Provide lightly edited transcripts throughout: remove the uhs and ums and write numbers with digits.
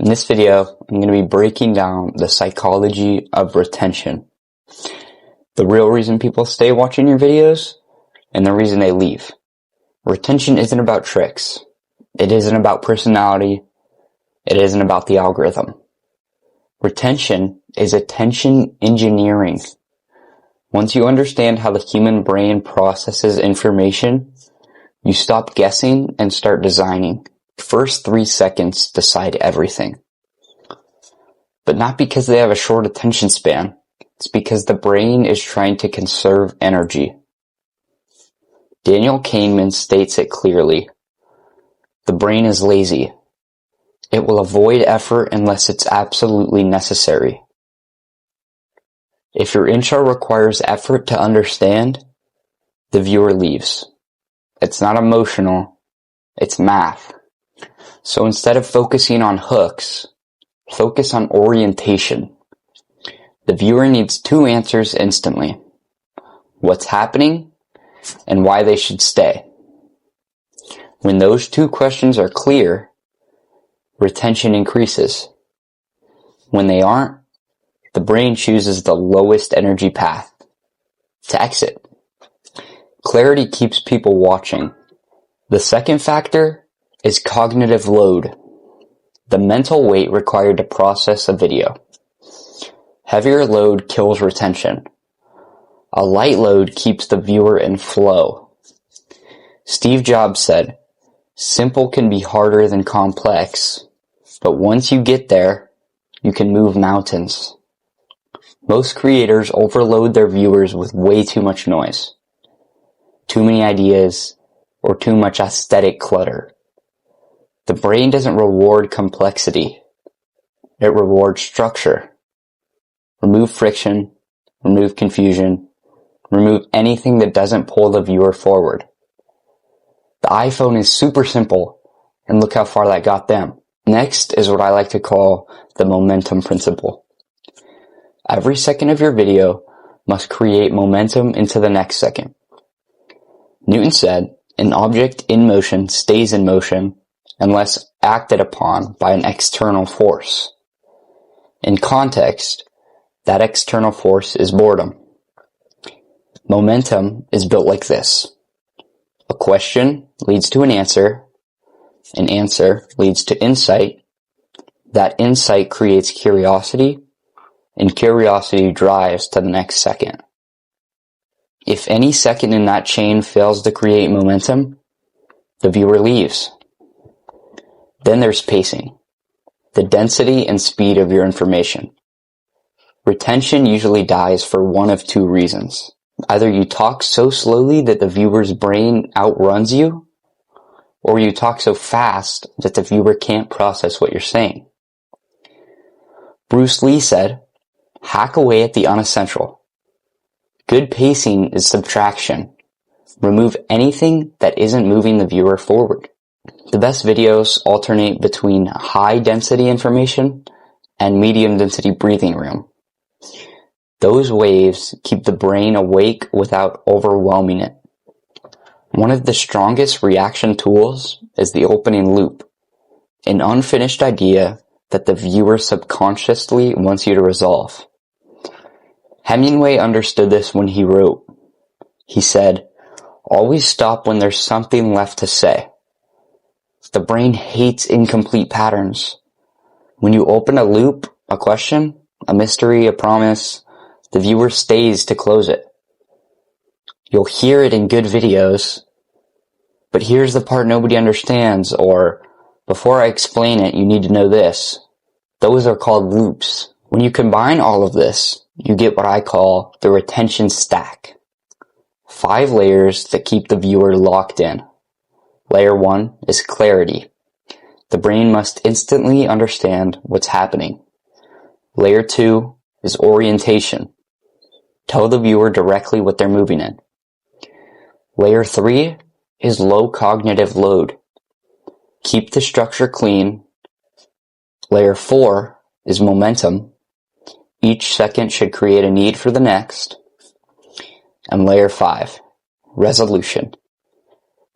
In this video, I'm going to be breaking down the psychology of retention. The real reason people stay watching your videos and the reason they leave. Retention isn't about tricks. It isn't about personality. It isn't about the algorithm. Retention is attention engineering. Once you understand how the human brain processes information, you stop guessing and start designing. First 3 seconds decide everything. But not because they have a short attention span. It's because the brain is trying to conserve energy. Daniel Kahneman states it clearly. The brain is lazy. It will avoid effort unless it's absolutely necessary. If your intro requires effort to understand, the viewer leaves. It's not emotional, it's math. So instead of focusing on hooks, focus on orientation. The viewer needs 2 answers instantly. What's happening and why they should stay. When those 2 questions are clear, retention increases. When they aren't, the brain chooses the lowest energy path to exit. Clarity keeps people watching. The second factor is cognitive load, the mental weight required to process a video. Heavier load kills retention. A light load keeps the viewer in flow. Steve Jobs said, "Simple can be harder than complex, but once you get there, you can move mountains." Most creators overload their viewers with way too much noise, too many ideas, or too much aesthetic clutter. The brain doesn't reward complexity. It rewards structure. Remove friction, remove confusion, remove anything that doesn't pull the viewer forward. The iPhone is super simple, and look how far that got them. Next is what I like to call the momentum principle. Every second of your video must create momentum into the next second. Newton said, an object in motion stays in motion unless acted upon by an external force. In context, that external force is boredom. Momentum is built like this. A question leads to an answer leads to insight, that insight creates curiosity, and curiosity drives to the next second. If any second in that chain fails to create momentum, the viewer leaves. Then there's pacing, the density and speed of your information. Retention usually dies for one of 2 reasons. Either you talk so slowly that the viewer's brain outruns you, or you talk so fast that the viewer can't process what you're saying. Bruce Lee said, "Hack away at the unessential." Good pacing is subtraction. Remove anything that isn't moving the viewer forward. The best videos alternate between high-density information and medium-density breathing room. Those waves keep the brain awake without overwhelming it. One of the strongest reaction tools is the opening loop, an unfinished idea that the viewer subconsciously wants you to resolve. Hemingway understood this when he wrote. He said, "Always stop when there's something left to say." The brain hates incomplete patterns. When you open a loop, a question, a mystery, a promise, the viewer stays to close it. You'll hear it in good videos, but here's the part nobody understands, or before I explain it, you need to know this. Those are called loops. When you combine all of this, you get what I call the retention stack. 5 layers that keep the viewer locked in. Layer 1 is clarity. The brain must instantly understand what's happening. Layer 2 is orientation. Tell the viewer directly what they're moving in. Layer 3 is low cognitive load. Keep the structure clean. Layer 4 is momentum. Each second should create a need for the next. And layer 5, resolution.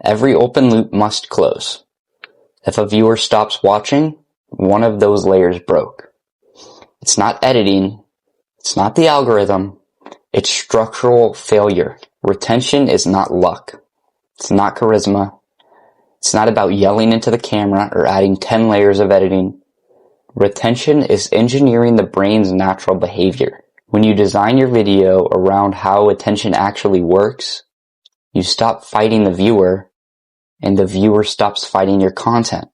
Every open loop must close. If a viewer stops watching, One of those layers broke. It's not editing. It's not the algorithm. It's structural failure. Retention is not luck. It's not charisma. It's not about yelling into the camera or adding 10 layers of editing. Retention is engineering the brain's natural behavior. When you design your video around how attention actually works, you stop fighting the viewer, and the viewer stops fighting your content.